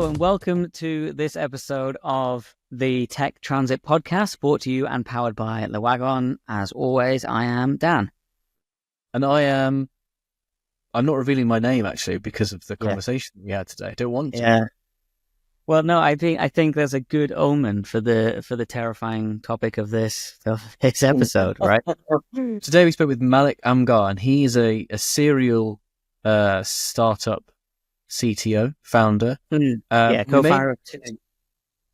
and welcome to this episode of the Tech Transit Podcast, brought to you and powered by the Wagon. As always, I am Dan. And I'm not revealing my name actually because of the conversation we had today. I don't want to. Yeah. Well, no, I think there's a good omen for the terrifying topic of this episode, right? Today we spoke with Malik Amgar, and he is a serial startup CTO, founder. Co-founder of two.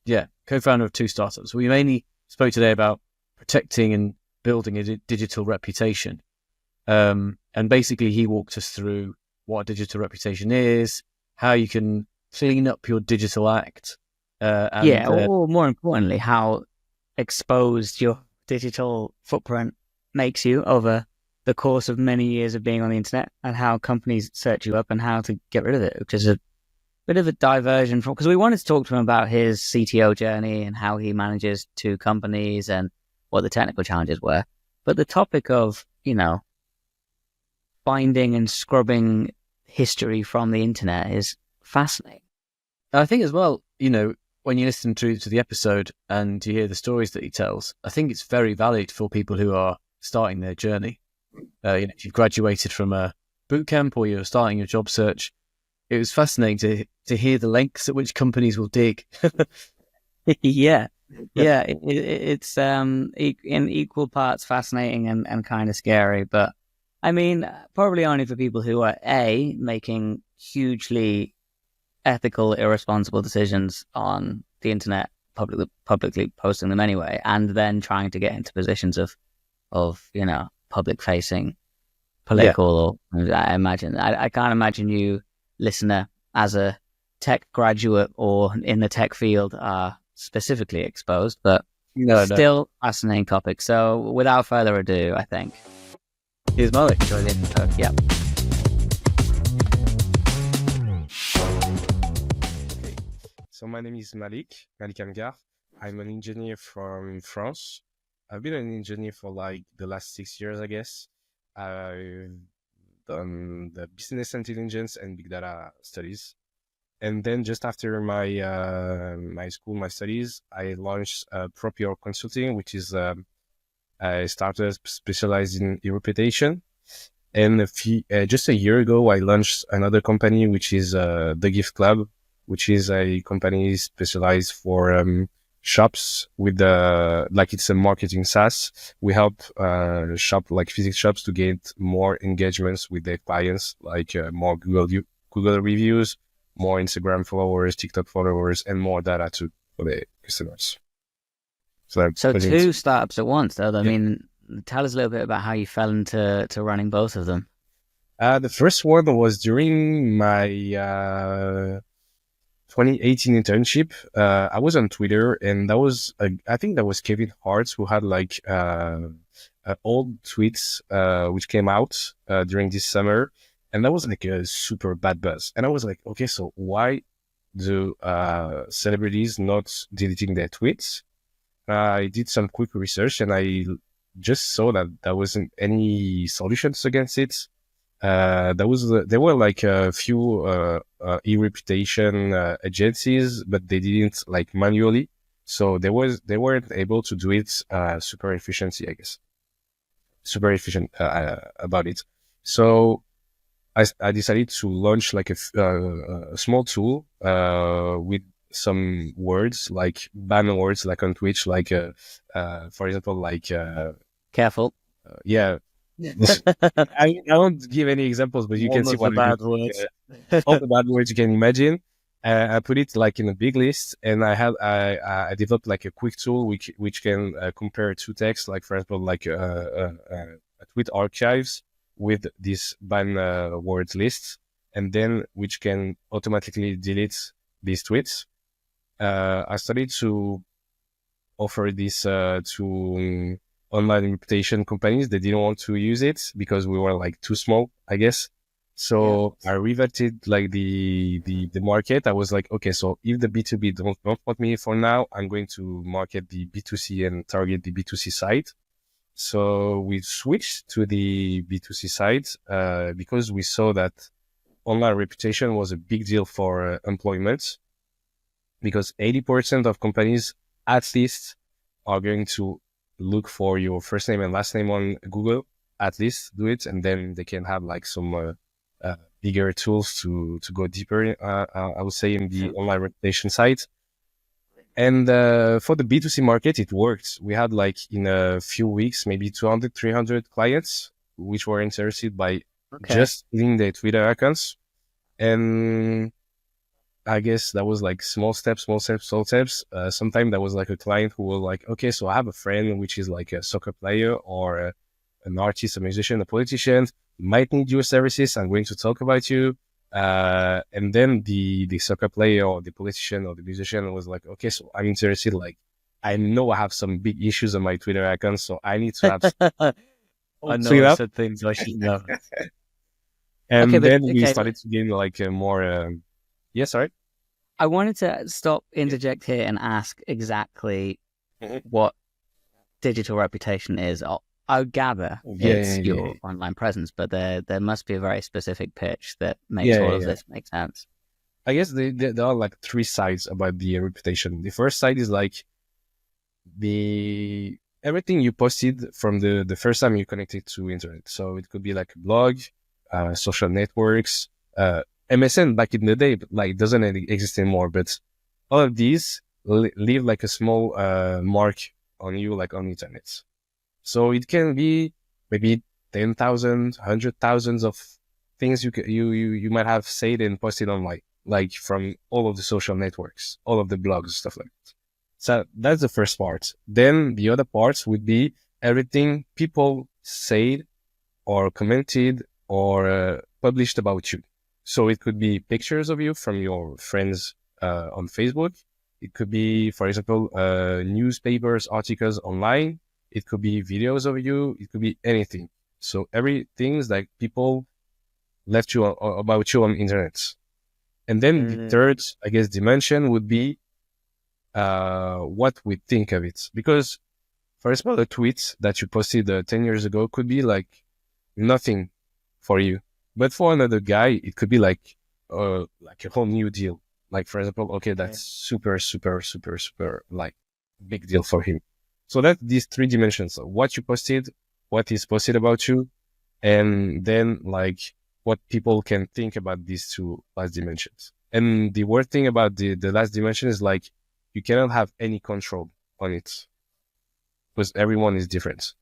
Yeah, co-founder of two startups. We mainly spoke today about protecting and building a digital reputation. And basically he walked us through what a digital reputation is, how you can clean up your digital act. Or more importantly, how exposed your digital footprint makes you over the course of many years of being on the internet, and how companies search you up and how to get rid of it, which is a bit of a diversion from, because we wanted to talk to him about his CTO journey and how he manages two companies and what the technical challenges were. But the topic of, finding and scrubbing history from the internet is fascinating. I think as well, when you listen to the episode and you hear the stories that he tells, I think it's very valid for people who are starting their journey. If you've graduated from a boot camp or you're starting your job search, it was fascinating to hear the lengths at which companies will dig. It's in equal parts fascinating and kind of scary, but I mean, probably only for people who are making hugely ethical, irresponsible decisions on the internet, publicly posting them anyway, and then trying to get into positions of public facing, political. Or I can't imagine you, listener, as a tech graduate or in the tech field, are specifically exposed, but still fascinating topic. So without further ado, I think here's Malik. Enjoy the episode. Yep. Okay. So my name is Malik Amgar. I'm an engineer from France. I've been an engineer for the last 6 years, I guess. I've done the business intelligence and big data studies. And then just after my studies, I launched Propria Consulting, which is a startup specialized in reputation. And just a year ago, I launched another company, which is The Gift Club, which is a company specialized for shops with it's a marketing SaaS. We help physical shops to get more engagements with their clients, more Google reviews, more Instagram followers, TikTok followers, and more data for the customers. So two startups at once, though. I mean, tell us a little bit about how you fell into running both of them. The first one was during my 2018 internship. I was on Twitter, and that was I think that was Kevin Hart, who had old tweets which came out during this summer, and that was a super bad buzz. And I was like, okay, so why do celebrities not deleting their tweets? I did some quick research, and I just saw that there wasn't any solutions against it. There were a few e-reputation agencies, but they didn't manually, so they weren't able to do it super efficient about it. So I decided to launch a small tool with some words, ban words, on Twitch, for example, careful. I won't give any examples, but you can see what bad words. All the bad words you can imagine. I put it in a big list, and I developed a quick tool which can compare two texts, for example, a tweet archives with this ban words list, and then which can automatically delete these tweets. I started to offer this to online reputation companies. They didn't want to use it because we were too small, I guess. So I reverted the market. I was like, okay, so if the B2B don't want me for now, I'm going to market the B2C and target the B2C side. So we switched to the B2C side because we saw that online reputation was a big deal for employment. because 80% of companies at least are going to look for your first name and last name on Google, at least do it, and then they can have like some bigger tools to go deeper, I would say, in the online reputation side. And for the B2C market, it worked. We had like in a few weeks, maybe 200, 300 clients, which were interested by just filling their Twitter accounts. And I guess that was like small steps. Sometimes there was like a client who was like, okay, so I have a friend which is like a soccer player or an artist, a musician, a politician, might need your services. I'm going to talk about you. And then the soccer player or the politician or the musician was like, okay, so I'm interested. Like, I know I have some big issues on my Twitter account, so I need to have I know I said things I shouldn't know. And then we started to gain like a more, yeah, sorry. I wanted to interject here and ask exactly what digital reputation is. I would gather it's your online presence, but there must be a very specific pitch that makes all of this make sense. I guess there are like three sides about the reputation. The first side is like everything you posted from the first time you connected to internet. So it could be like a blog, social networks, MSN back in the day, but like doesn't exist anymore. But all of these leave like a small mark on you, like on internet. So it can be maybe 10,000, 100,000 of things you might have said and posted online, like from all of the social networks, all of the blogs, stuff like that. So that's the first part. Then the other parts would be everything people said or commented or published about you. So it could be pictures of you from your friends on Facebook. It could be, for example, newspapers, articles online. It could be videos of you. It could be anything. So everything that people left you about you on internet. And then the third, I guess, dimension would be what we think of it. Because, for example, a tweet that you posted 10 years ago could be like nothing for you. But for another guy, it could be like a whole new deal. Like, for example, okay, that's super, like, big deal for him. So that's these three dimensions. What you posted, what is posted about you, and then, like, what people can think about these two last dimensions. And the weird thing about the last dimension is, like, you cannot have any control on it because everyone is different.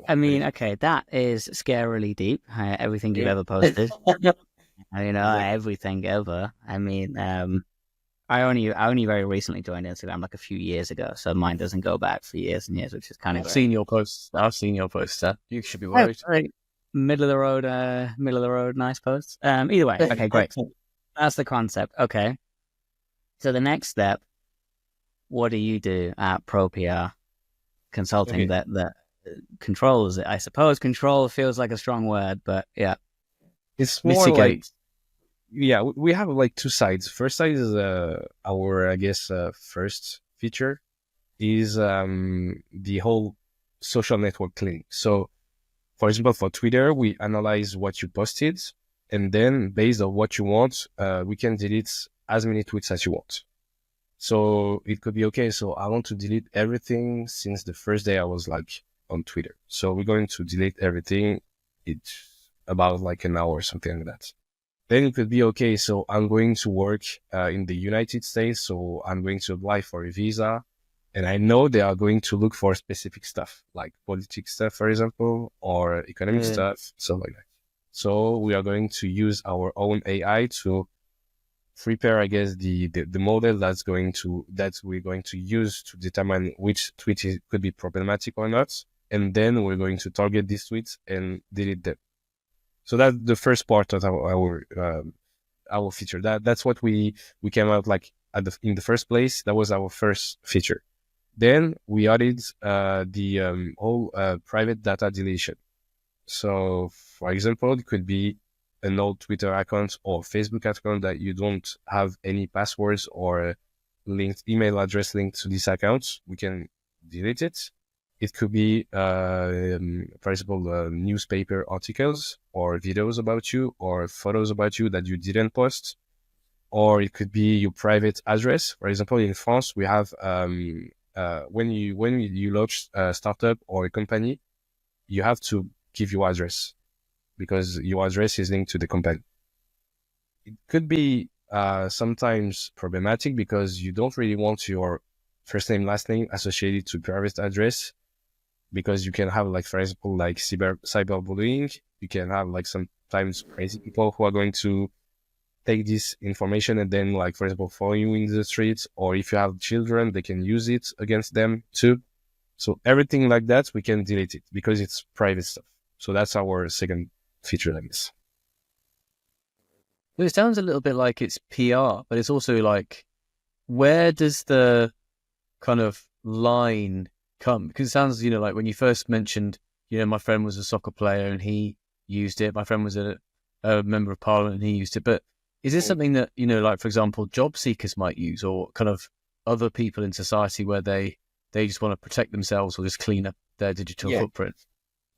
I mean, okay, that is scarily deep. Everything you've ever posted, everything ever. I mean, I only very recently joined Instagram, like a few years ago, so mine doesn't go back for years and years, which is kind of. I've seen your posts. You should be worried. Middle of the road, nice posts. Either way, okay, great. That's the concept. Okay, so the next step, what do you do at Propria Consulting that controls it? I suppose control feels like a strong word, but yeah, it's more like, yeah, we have like two sides. First side is our, I guess, first feature is the whole social network cleaning. So, for example, for Twitter, we analyze what you posted, and then based on what you want, we can delete as many tweets as you want. So it could be, okay, so I want to delete everything since the first day I was like on Twitter. So we're going to delete everything. It's about like an hour or something like that. Then it could be, okay, so I'm going to work in the United States. So I'm going to apply for a visa. And I know they are going to look for specific stuff, like politics stuff, for example, or economic stuff, stuff like that. So we are going to use our own AI to prepare, I guess, the model that we're going to use to determine which tweet could be problematic or not. And then we're going to target these tweets and delete them. So that's the first part of our feature. That's what we came out like in the first place. That was our first feature. Then we added the whole private data deletion. So, for example, it could be an old Twitter account or Facebook account that you don't have any passwords or linked email address linked to this account. We can delete it. It could be, for example, newspaper articles or videos about you or photos about you that you didn't post, or it could be your private address. For example, in France, we have when you launch a startup or a company, you have to give your address because your address is linked to the company. It could be sometimes problematic because you don't really want your first name, last name associated to private address, because you can have, like, for example, like cyberbullying. You can have, like, sometimes crazy people who are going to take this information and then, like, for example, follow you in the streets, or if you have children, they can use it against them too. So everything like that, we can delete it because it's private stuff. So that's our second feature, I guess. Well, it sounds a little bit like it's PR, but it's also like, where does the kind of line come? Because it sounds, like when you first mentioned, my friend was a soccer player and he used it. My friend was a member of parliament and he used it. But is this something that, like, for example, job seekers might use, or kind of other people in society where they just want to protect themselves or just clean up their digital footprint?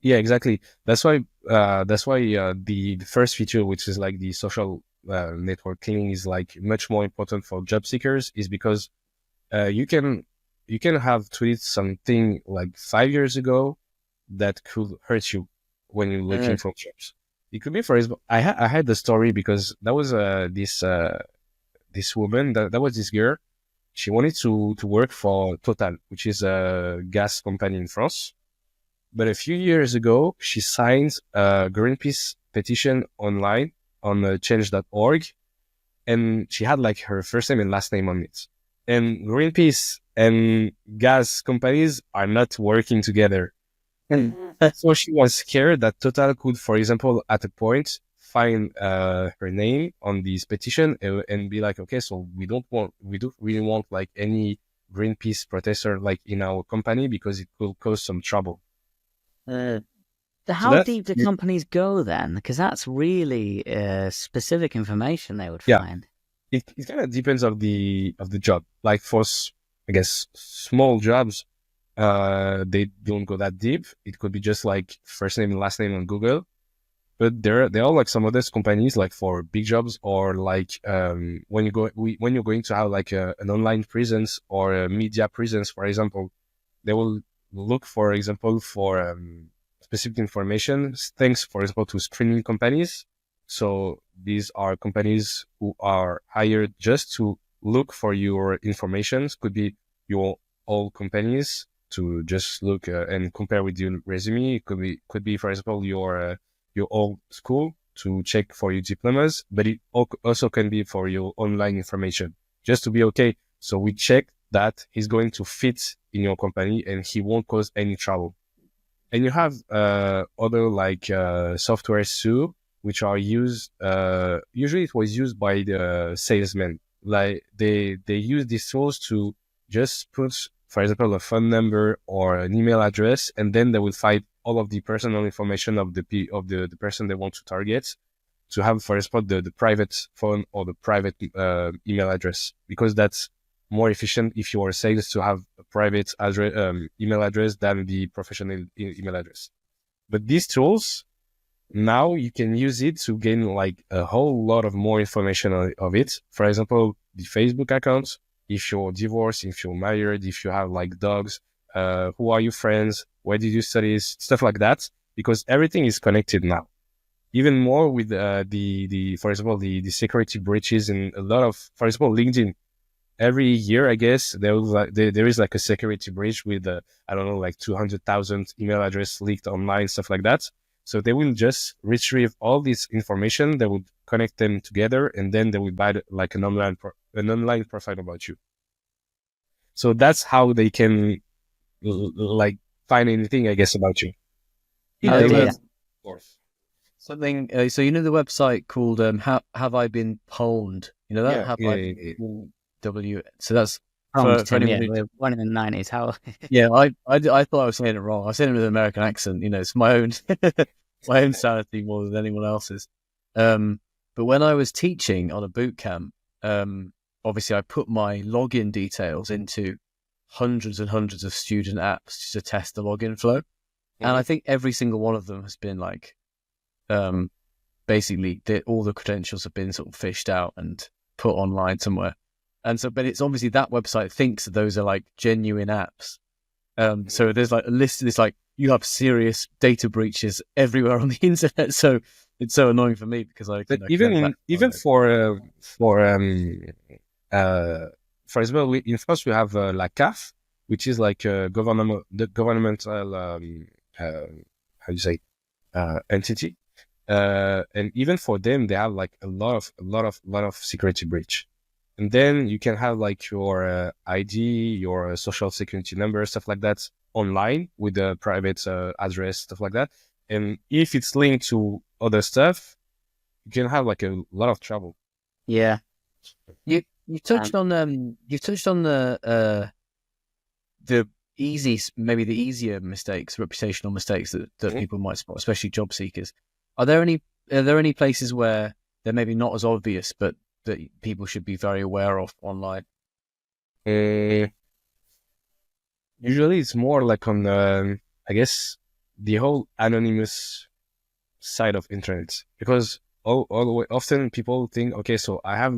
Yeah, exactly. That's why the first feature, which is like the social network cleaning, is like much more important for job seekers, is because you can have tweeted something like 5 years ago that could hurt you when you're looking for jobs. It could be, for example, I had the story because that was this woman, that was this girl. She wanted to work for Total, which is a gas company in France. But a few years ago, she signed a Greenpeace petition online on change.org, and she had, like, her first name and last name on it. And Greenpeace and gas companies are not working together. And so she was scared that Total could, for example, at a point, find her name on this petition and be like, okay, so we don't really want, like, any Greenpeace protester, like, in our company, because it will cause some trouble. How deep do companies go then? Because that's really specific information they would find. It kind of depends on the job. Like, for, I guess, small jobs, they don't go that deep. It could be just like first name and last name on Google. But there are, like, some other companies, like for big jobs, or like when you're going to have, like, an online presence or a media presence, for example, they will look, for example, for specific information, thanks, for example, to screening companies. So these are companies who are hired just to look for your information. Could be your old companies to just look and compare with your resume. It could be, for example, your old school to check for your diplomas, but it also can be for your online information, just to be okay. So we check that he's going to fit in your company and he won't cause any trouble. And you have other, like, software too, which are used, usually it was used by the salesmen. Like, they use these tools to just put, for example, a phone number or an email address, and then they will find all of the personal information of the person they want to target, to have, for example, the private phone or the private email address, because that's more efficient if you are sales to have a private address, email address, than the professional email address. But these tools, now you can use it to gain, like, a whole lot of more information of it. For example, the Facebook accounts, if you're divorced, if you're married, if you have, like, dogs, who are your friends, where did you study, stuff like that, because everything is connected now. Even more with the for example, the security breaches in a lot of, for example, LinkedIn. Every year, I guess, there is like a security breach with, I don't know, like 200,000 email address leaked online, stuff like that. So they will just retrieve all this information, they would connect them together, and then they will buy, like, an online profile about you. So that's how they can like find anything, I guess, about you. Something. So the website called Have I Been Pwned? You know that? Yeah, Have yeah, I yeah. W. So that's for anyone one in the 90s. How? Yeah, I thought I was saying it wrong. I was saying it with an American accent. It's my own my own sanity more than anyone else's. But when I was teaching on a boot camp, obviously I put my login details into hundreds and hundreds of student apps to test the login flow, and I think every single one of them has been like, basically all the credentials have been sort of fished out, and put online somewhere. And so, but it's obviously that website thinks that those are like genuine apps. So there's like a list of this, like, you have serious data breaches everywhere on the internet. So it's so annoying for me because But even for example, in France we have la CAF, which is like the governmental how do you say entity, and even for them they have like a lot of security breach. And then you can have like your ID, your social security number, stuff like that online with a private address, stuff like that. And if it's linked to other stuff, you can have like a lot of trouble. Yeah. You touched on the easier mistakes, reputational mistakes that people might spot, especially job seekers. Are there any places where they're maybe not as obvious, but that people should be very aware of online? Usually it's more like on I guess the whole anonymous side of internet, because often people think, okay, so I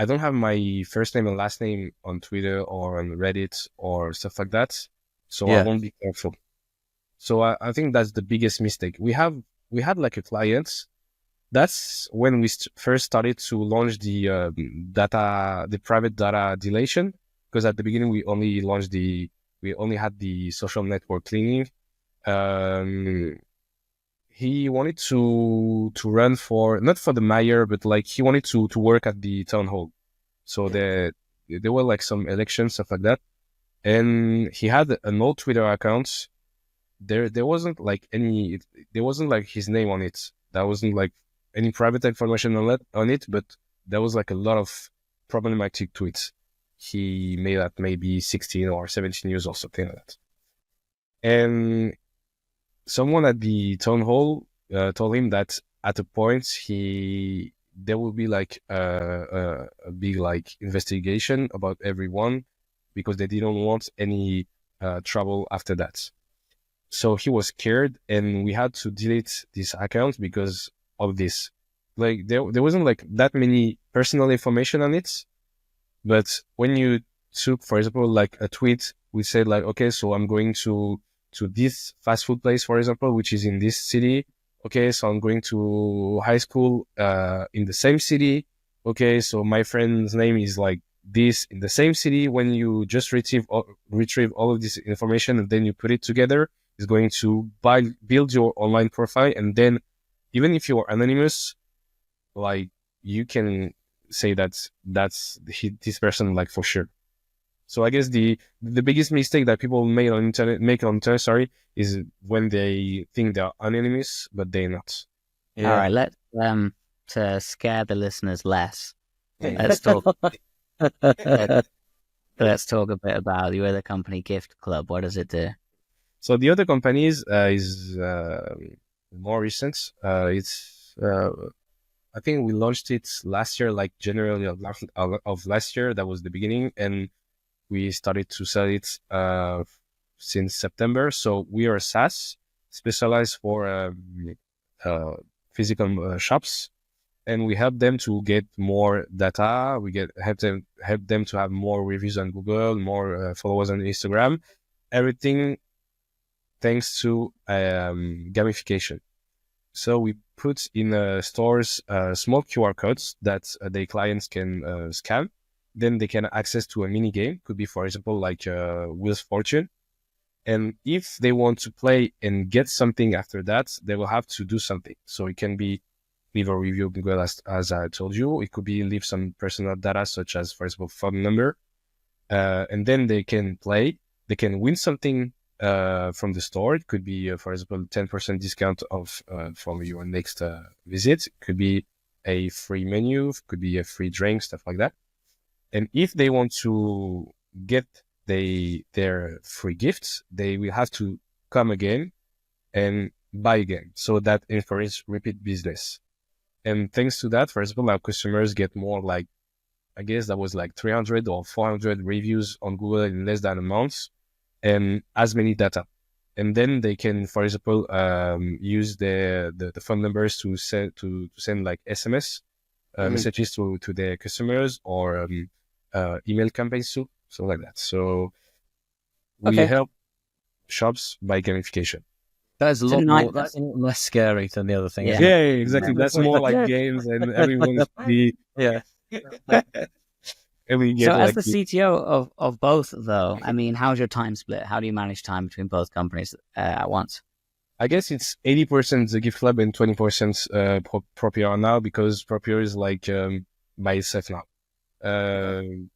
don't have my first name and last name on Twitter or on Reddit or stuff like that, so I won't be careful. So I think that's the biggest mistake. We had like a client. That's when we first started to launch the private data deletion, because at the beginning we only had the social network cleaning. He wanted to run for, not for the mayor, but like he wanted to work at the town hall. So there were like some elections, stuff like that, and he had an old Twitter account. There wasn't like his name on it. That wasn't like any private information on it, but there was like a lot of problematic tweets. He made at maybe 16 or 17 years or something like that. And someone at the town hall told him that at a point there will be like a big like investigation about everyone, because they didn't want any trouble after that. So he was scared, and we had to delete this account because of this. Like there wasn't like that many personal information on it, but when you took, for example, like a tweet, we said like, okay, so I'm going to this fast food place, for example, which is in this city. Okay, so I'm going to high school in the same city. Okay, so my friend's name is like this in the same city. When you just retrieve all of this information and then you put it together, it's going to build your online profile. And then even if you're anonymous, like you can say that's this person, like for sure. So I guess the biggest mistake that people make on internet, is when they think they're anonymous, but they're not. Yeah. All right, let's to scare the listeners less. Let's talk. Let's talk a bit about your other company, Gift Club. What does it do? So the other company is more recent. It's I think we launched it last year, like January of last year. That was the beginning, and we started to sell it since September. So we are a SaaS specialized for physical shops, and we help them to get more data. We help them to have more reviews on Google, more followers on Instagram. Everything thanks to gamification. So we put in stores small QR codes that the clients can scan. Then they can access to a mini game. Could be, for example, like Wheels Fortune. And if they want to play and get something after that, they will have to do something. So it can be leave a review on Google, as I told you. It could be leave some personal data, such as, for example, phone number. And then they can play. They can win something from the store. It could be, for example, 10% discount from your next visit. It could be a free menu. It could be a free drink, stuff like that. And if they want to get their free gifts, they will have to come again and buy again. So that encourages repeat business. And thanks to that, for example, our customers get more, like, I guess that was like 300 or 400 reviews on Google in less than a month, and as many data. And then they can, for example, use the phone numbers to send like SMS messages to their customers or email campaigns too, something like that. So we help shops by gamification. That's a lot more. That's a lot less scary than the other thing. Yeah. Isn't it? Yeah, exactly. That's more like games, and everyone's the Yeah. and we So get as like the CTO of both, though, I mean, how's your time split? How do you manage time between both companies at once? I guess it's 80% the Gift Club and 20% Propria now, because Propria is like by itself now.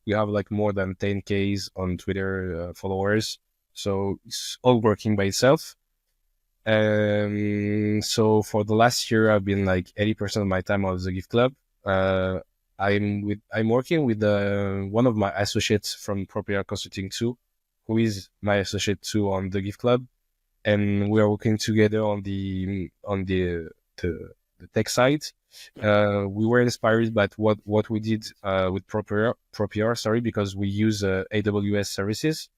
We have like more than 10Ks on Twitter followers, so it's all working by itself. So for the last year, I've been like 80% of my time on the Gift Club. I'm working with one of my associates from Propria Consulting too, who is my associate too on the Gift Club, and we are working together on the tech side. We were inspired by what we did with Propria, sorry, because we use AWS services.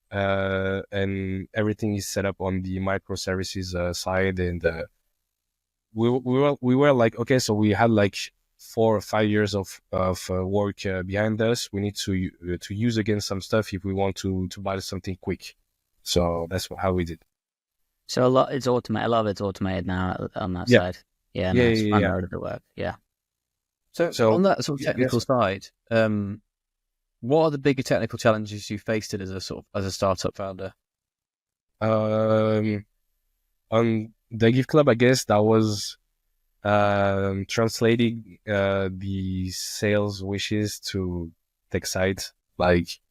And everything is set up on the microservices side, and we were like, okay, so we had like 4 or 5 years of work behind us. We need to use again some stuff if we want to buy something quick. So that's how we did. So a lot of it's automated now on that side. Yeah, nice. Fun mode of the work. Yeah. So on that sort of technical side, what are the bigger technical challenges you faced as a startup founder? On the Gift Club, I guess that was translating the sales wishes to tech side, like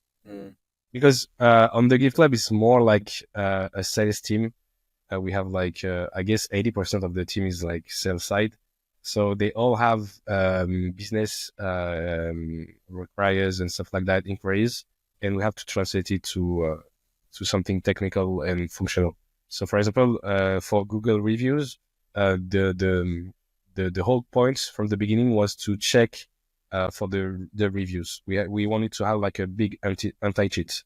because on the Gift Club it's more like a sales team. We have like I guess 80% of the team is like sales side. So they all have business requires and stuff like that, inquiries, and we have to translate it to something technical and functional. So, for example, for Google reviews, the whole point from the beginning was to check for the reviews. We wanted to have like a big anti-cheat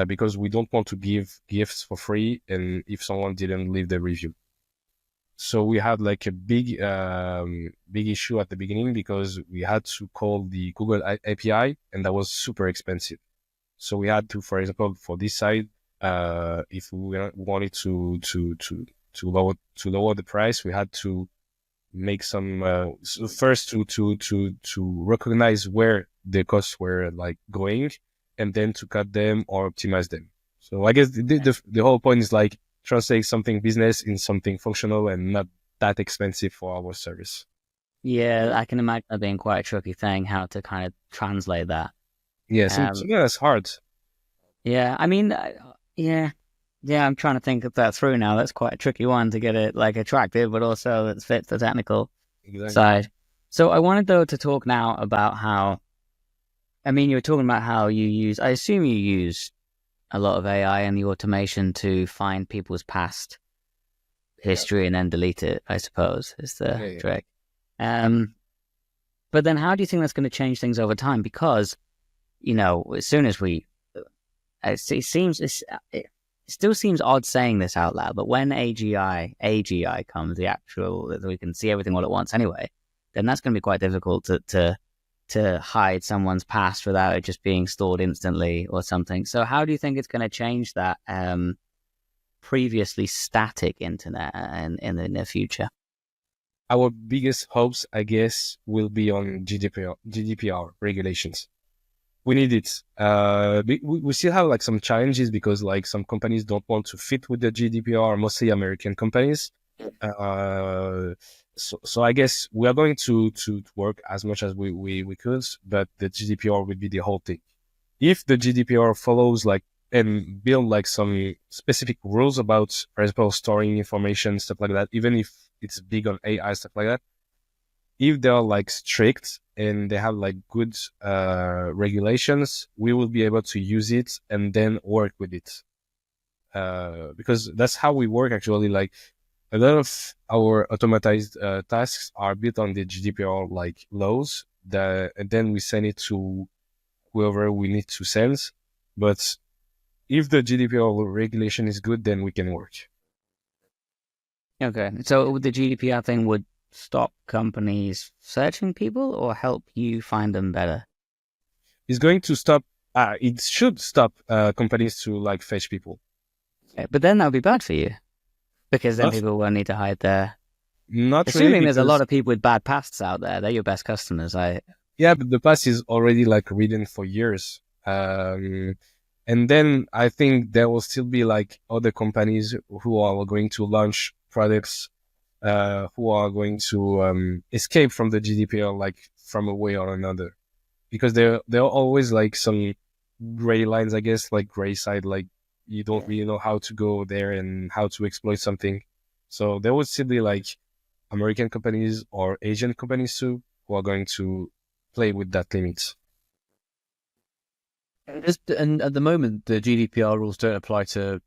because we don't want to give gifts for free, and if someone didn't leave the review. So we had like a big issue at the beginning because we had to call the Google API, and that was super expensive. So we had to, for example, for this side, if we wanted to lower the price, we had to make some first to recognize where the costs were like going, and then to cut them or optimize them. So I guess the whole point is like translate something business in something functional and not that expensive for our service. Yeah, I can imagine that being quite a tricky thing, how to kind of translate that. Yeah, something that's hard. Yeah, I mean, yeah, I'm trying to think of that through now. That's quite a tricky one to get it like attractive, but also that fits the technical side. So I wanted though to talk now about how, I mean, you were talking about how I assume you use a lot of AI and the automation to find people's past history and then delete it, I suppose, is the trick. But then how do you think that's going to change things over time? Because, as soon as it still seems odd saying this out loud, but when AGI comes, the actual, that we can see everything all at once anyway, then that's going to be quite difficult to hide someone's past without it just being stored instantly or something. So how do you think it's going to change that previously static internet in the near future? Our biggest hopes, I guess, will be on GDPR regulations. We need it. We still have like some challenges because like some companies don't want to fit with the GDPR, mostly American companies. So I guess we are going to work as much as we could, but the GDPR would be the whole thing. If the GDPR follows like and build like some specific rules about, for example, storing information, stuff like that, even if it's big on AI, stuff like that, if they're like strict and they have like good regulations, we will be able to use it and then work with it. Because that's how we work actually. Like a lot of our automatized tasks are built on the GDPR like laws, and then we send it to whoever we need to send. But if the GDPR regulation is good, then we can work. Okay, so the GDPR thing would stop companies searching people or help you find them better? It's going to stop. It should stop companies to like fetch people. Yeah, but then that would be bad for you because then Not, people will need to hide their. not Assuming really, there's a because lot of people with bad pasts out there, they're your best customers. yeah, but the past is already like written for years. And then I think there will still be like other companies who are going to launch products, who are going to escape from the GDPR, like from a way or another, because there are always like some gray lines, I guess, like gray side, like you don't really know how to go there and how to exploit something. So there would still be like American companies or Asian companies too who are going to play with that limit. And at the moment, the GDPR rules don't apply to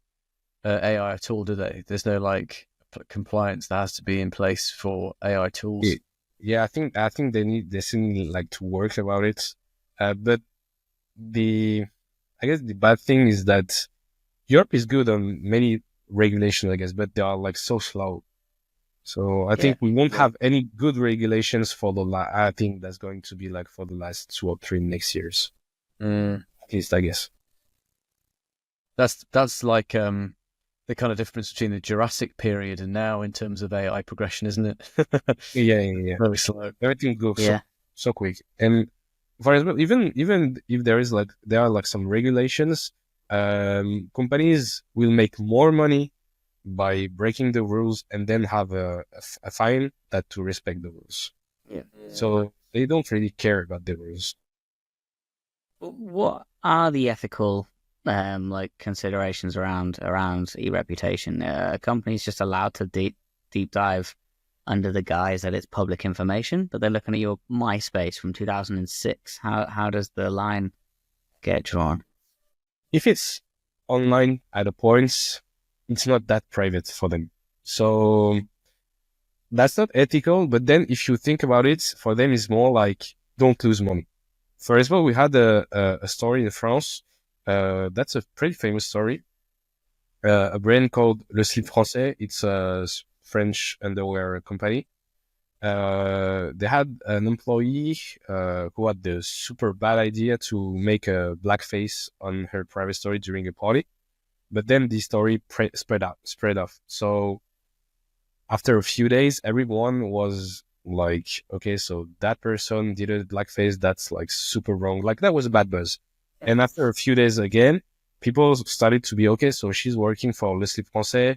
AI at all, do they? There's no like compliance that has to be in place for AI tools. Yeah, I think they still need like to work about it. But I guess the bad thing is that Europe is good on many regulations, I guess, but they are like so slow. So I think we won't have any good regulations for I think that's going to be like for the last 2 or 3 next years. At least, I guess. That's like the kind of difference between the Jurassic period and now in terms of AI progression, isn't it? Yeah. Very slow. Everything goes so quick. And for example, even if there are like some regulations, companies will make more money by breaking the rules and then have a fine that to respect the rules. Yeah. So they don't really care about the rules. What are the ethical like considerations around e-reputation? Companies just allowed to deep dive under the guise that it's public information, but they're looking at your MySpace from 2006. How does the line get drawn? If it's online at a point, it's not that private for them. So that's not ethical. But then if you think about it, for them, it's more like don't lose money. For example, we had a story in France. That's a pretty famous story. A brand called Le Slip Français. It's a French underwear company. They had an employee who had the super bad idea to make a blackface on her private story during a party. But then the story spread off. So after a few days, everyone was like, okay, so that person did a blackface. That's like super wrong. Like that was a bad buzz. And after a few days again, people started to be, okay, so she's working for Le Slip Français.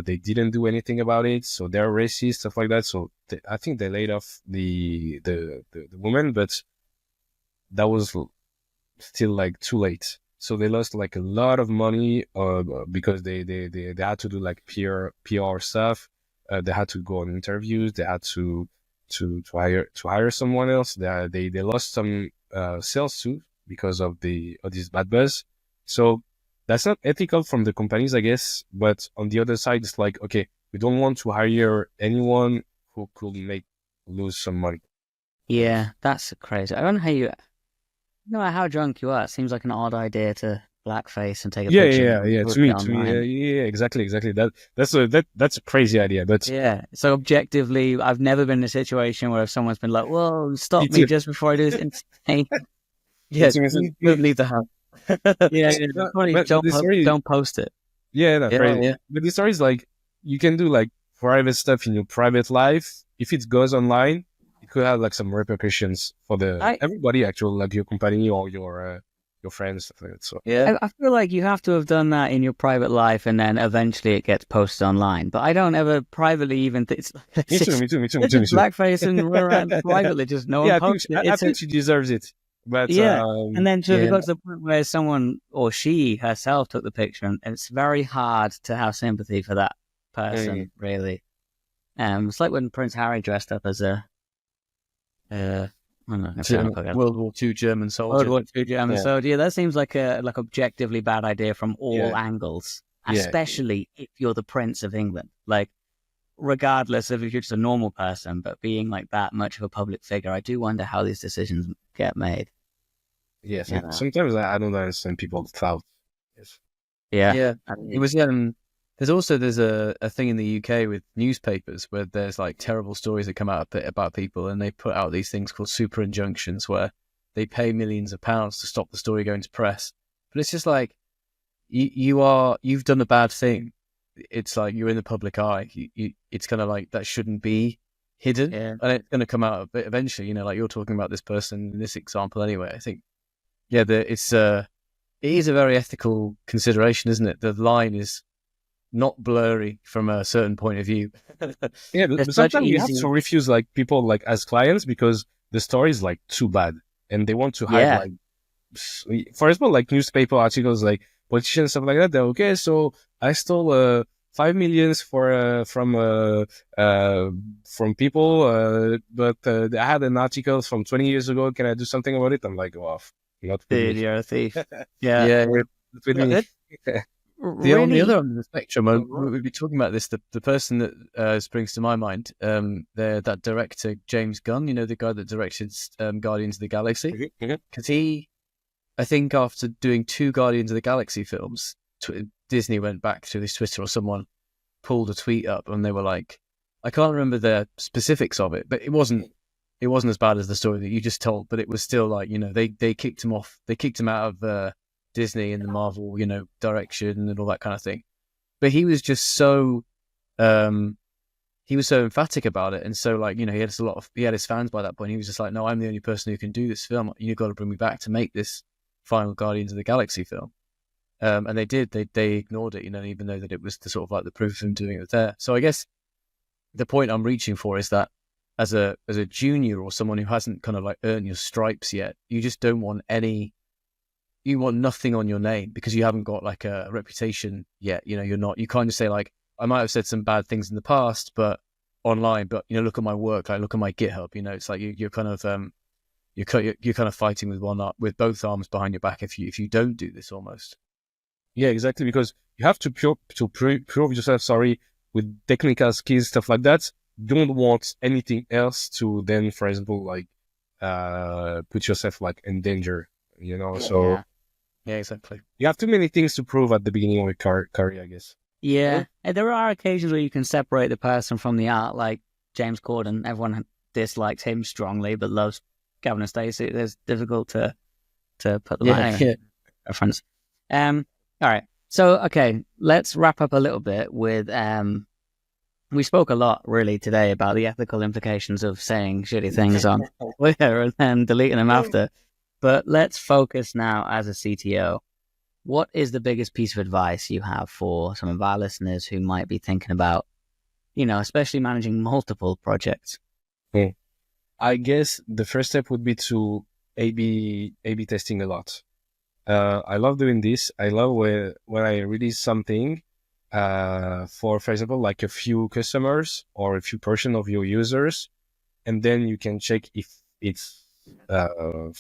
They didn't do anything about it. So they're racist, stuff like that. So I think they laid off the woman, but that was still like too late. So they lost like a lot of money because they had to do like PR stuff. They had to go on interviews. They had to hire someone else. They lost some sales too because of this bad buzz. So that's not ethical from the companies, I guess. But on the other side, it's like, okay, we don't want to hire anyone who could lose some money. Yeah, that's crazy. I don't know how drunk you are. It seems like an odd idea to blackface and take a picture. Yeah. To me, yeah, exactly. That's a crazy idea, but yeah. So objectively, I've never been in a situation where someone's been like, "Whoa, stop me just before I do this insane." Yeah, you leave the house. Don't post it. Yeah, crazy. Yeah. But the story is like, you can do like private stuff in your private life. If it goes online, it could have like some repercussions for everybody, actually, like your company or your friends, stuff like that. So yeah, I feel like you have to have done that in your private life, and then eventually it gets posted online. But I don't ever privately even think. Me too. Blackface and run around privately, just no one posts it. I think she deserves it. But yeah, and then it got to the point where someone or she herself took the picture, and it's very hard to have sympathy for that person. Really, it's like when Prince Harry dressed up as a World War II German soldier. World War II German soldier. Yeah, that seems like a objectively bad idea from all angles, especially if you're the Prince of England. Like, regardless of if you're just a normal person, but being like that much of a public figure, I do wonder how these decisions get made. Yes, sometimes I don't understand people's thoughts. Yes. Yeah. It was There's a thing in the UK with newspapers where there's like terrible stories that come out about people, and they put out these things called super injunctions where they pay millions of pounds to stop the story going to press. But it's just like you've done a bad thing. It's like you're in the public eye. It's kind of like that shouldn't be hidden, Yeah. and it's going to come out eventually. You know, like you're talking about this person in this example anyway. I think, yeah, it is a very ethical consideration, isn't it? The line is not blurry from a certain point of view. Yeah, but It's such sometimes you have easy. to refuse like people like as clients because the story is like too bad and they want to hide Yeah. like, for example, like newspaper articles, like politicians, stuff like that. They're okay. So I stole 5 million from people, but I had an article from 20 years ago. Can I do something about it? I'm like, well, not with Dude, me. you're a thief. Yeah. Yeah. Not with me. On the other Really? end of the spectrum, we'll be talking about this. The person that springs to my mind, that director James Gunn. You know, the guy that directed Guardians of the Galaxy. Because I think after doing 2 Guardians of the Galaxy films, Disney went back to his Twitter, or someone pulled a tweet up, and they were like, I can't remember the specifics of it, but it wasn't as bad as the story that you just told. But it was still like, you know, they kicked him off. They kicked him out of Disney and the Marvel, you know, direction and all that kind of thing. But he was just so emphatic about it, and so like, you know, he had his fans by that point. He was just like, no, I'm the only person who can do this film. You've got to bring me back to make this final Guardians of the Galaxy film. And they did. They ignored it, you know, even though that it was the sort of like the proof of him doing it there. So I guess the point I'm reaching for is that as a junior or someone who hasn't kind of like earned your stripes yet, you just don't want you want nothing on your name because you haven't got like a reputation yet. You know, you can't just say like, I might have said some bad things in the past, but online, but you know, look at my work, like look at my GitHub. You know, it's like you're kind of you're kind of fighting with both arms behind your back if you don't do this almost. Yeah, exactly. Because you have to prove yourself, sorry, with technical skills, stuff like that. Don't want anything else to then, for example, like, put yourself like in danger, you know? So Yeah, exactly. you have too many things to prove at the beginning of your career, I guess. Yeah. And there are occasions where you can separate the person from the art, like James Corden. Everyone dislikes him strongly, but loves Gavin and Stacey. It's difficult to put them anyway. Reference. All right. So, okay, let's wrap up a little bit with, we spoke a lot really today about the ethical implications of saying shitty things on Twitter and then deleting them after. But let's focus now as a CTO. What is the biggest piece of advice you have for some of our listeners who might be thinking about, you know, especially managing multiple projects? I guess the first step would be to A/B testing a lot. I love doing this. I love when I release something for example, like a few customers or a few portion of your users, and then you can check if it's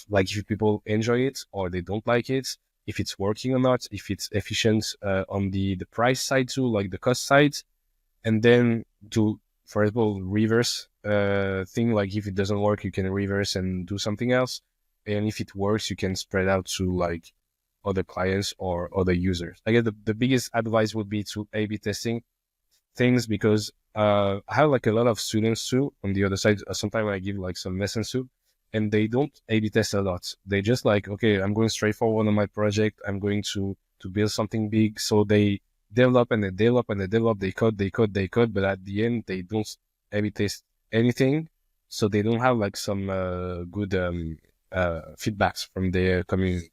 like if people enjoy it or they don't like it, if it's working or not, if it's efficient on the price side too, like the cost side, and then to, for example, reverse thing, like if it doesn't work, you can reverse and do something else. And if it works, you can spread out to like other clients or other users. I guess the biggest advice would be to A/B testing things, because I have like a lot of students too on the other side. Sometimes I give like some lessons too, and they don't A/B test a lot. They just like, okay, I'm going straight forward on my project. I'm going to build something big. So they develop and they develop and they develop. They code, but at the end they don't A/B test anything. So they don't have like some good feedbacks from their community.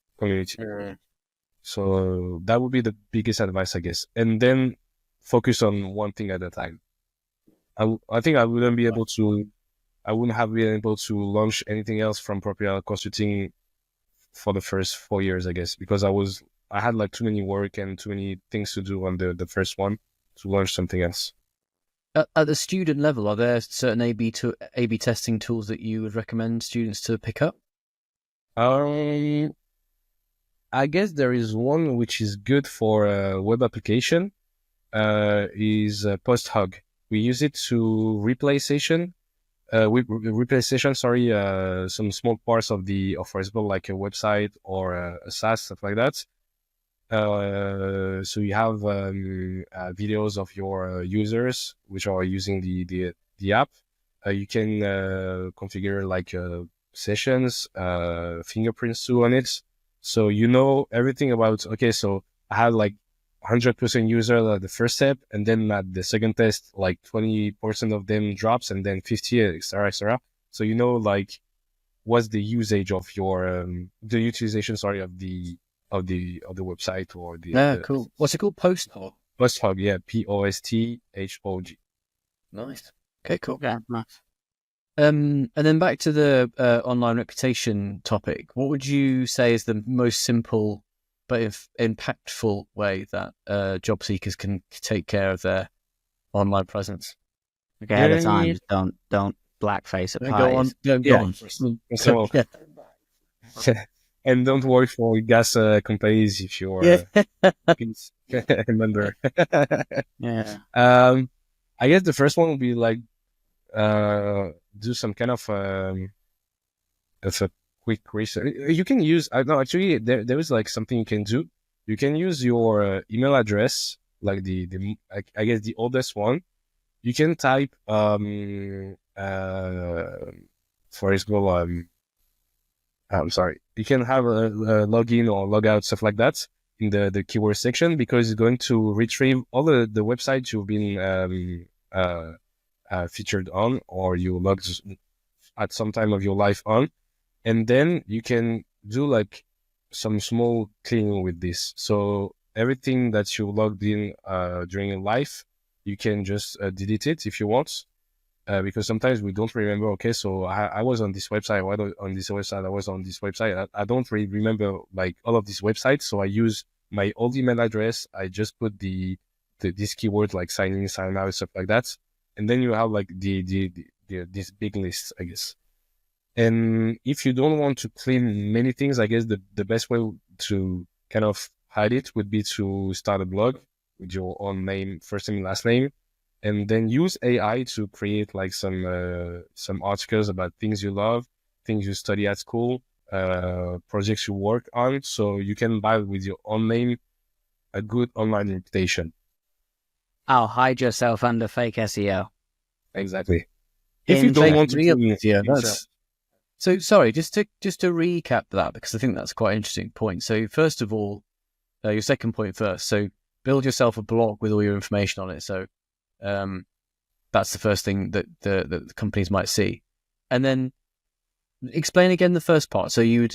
So that would be the biggest advice, I guess. And then focus on one thing at a time. I think I wouldn't have been able to launch anything else from Propria Consulting for the first 4 years, I guess, because I had like too many work and too many things to do on the first one to launch something else. At the student level, are there certain A/B testing tools that you would recommend students to pick up? I guess there is one which is good for a web application, is PostHug. We use it to replay session, some small parts of for example, like a website or a SaaS, stuff like that. So you have videos of your users which are using the app. You can configure like sessions, fingerprints too on it. So you know everything about, okay, so I had like 100% user at the first step, and then at the second test, like 20% of them drops, and then 50, etc., etc. So you know like what's the usage of your the utilization, sorry, of the website or the Cool. What's it called? Posthog. Posthog, yeah, POSTHOG. Nice. Okay, cool. Yeah, nice. And then back to the online reputation topic. What would you say is the most simple but impactful way that job seekers can take care of their online presence? Okay, ahead of time, just don't blackface at parties. Go on. So, and don't work for gas companies if you're member. Yeah. I guess the first one would be like do some kind of a quick research. You can use, no, actually there is like something you can do. You can use your email address, like I guess the oldest one. You can type for example, I'm sorry, you can have a login or logout, stuff like that in the keyword section, because it's going to retrieve all the websites you've been featured on, or you logged at some time of your life on, and then you can do like some small cleaning with this. So everything that you logged in during your life, you can just delete it if you want, because sometimes we don't remember. Okay, so I was on this website. Why on this website? I was on this website. I don't really remember like all of these websites. So I use my old email address. I just put this keyword like sign in, sign out, stuff like that, and then you have like this big list, I guess. And if you don't want to clean many things, I guess the best way to kind of hide it would be to start a blog with your own name, first name, last name, and then use AI to create like some articles about things you love, things you study at school, projects you work on, so you can buy with your own name a good online reputation. I'll hide yourself under fake SEO. Exactly. If you don't want to that's so sorry, just to recap that, because I think that's quite an interesting point. So first of all, your second point first. So build yourself a blog with all your information on it. So that's the first thing that the companies might see. And then explain again the first part. So you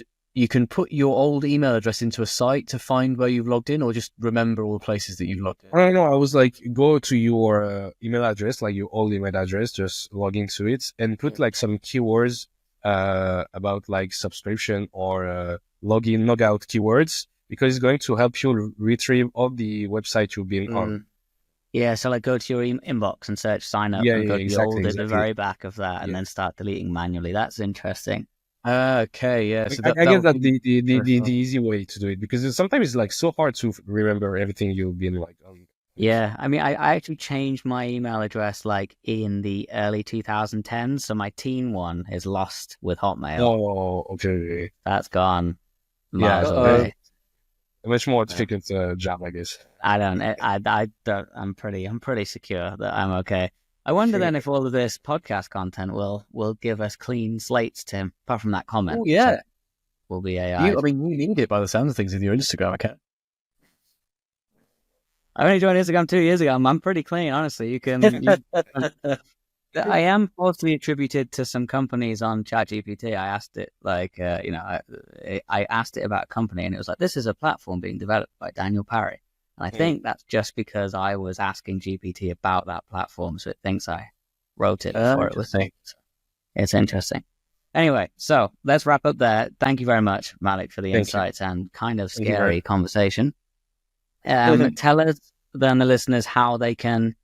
can put your old email address into a site to find where you've logged in, or just remember all the places that you've logged in? I don't know. I was like, go to your email address, like your old email address, just log into it and put like some keywords about like subscription or login, logout keywords, because it's going to help you retrieve all the websites you've been on. Yeah, so like go to your inbox and search sign up, and go to the old at the very back of that, and then start deleting manually. That's interesting. Okay, yeah. So I guess that's the easy way to do it, because sometimes it's like so hard to remember everything you've been like on. Yeah, I mean, I actually changed my email address like in the early 2010s, so my teen one is lost with Hotmail. Oh, okay. That's gone miles away. A much more difficult job, I guess. I don't. I'm pretty secure that I'm okay. I wonder then if all of this podcast content will give us clean slates, Tim. Apart from that comment, oh yeah, so will be AI. You need it by the sounds of things with your Instagram account. I only joined Instagram 2 years ago. I'm pretty clean, honestly. You can. I am falsely attributed to some companies on ChatGPT. I asked it I asked it about a company, and it was like, this is a platform being developed by Daniel Parry. And I think that's just because I was asking GPT about that platform, so it thinks I wrote it before it was made. It's interesting. Anyway, so let's wrap up there. Thank you very much, Malik, for the insights and kind of scary conversation. Tell us, then, the listeners, how they can,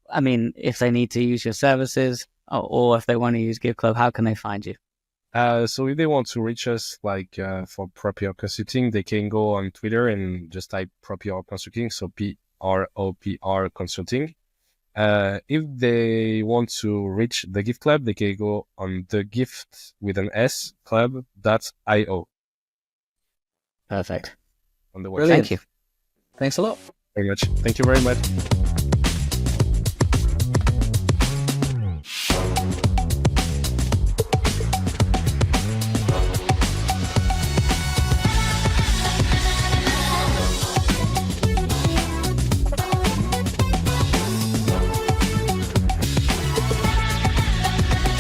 if they need to use your services, or if they want to use Give Club, how can they find you? So if they want to reach us, like for Propria Consulting, they can go on Twitter and just type Propria Consulting, so PROPR Consulting. If they want to reach the Gift Club, they can go on the Gift with an S club.io. Perfect. On the website. Brilliant. Thank you. Thanks a lot. Very much. Thank you very much.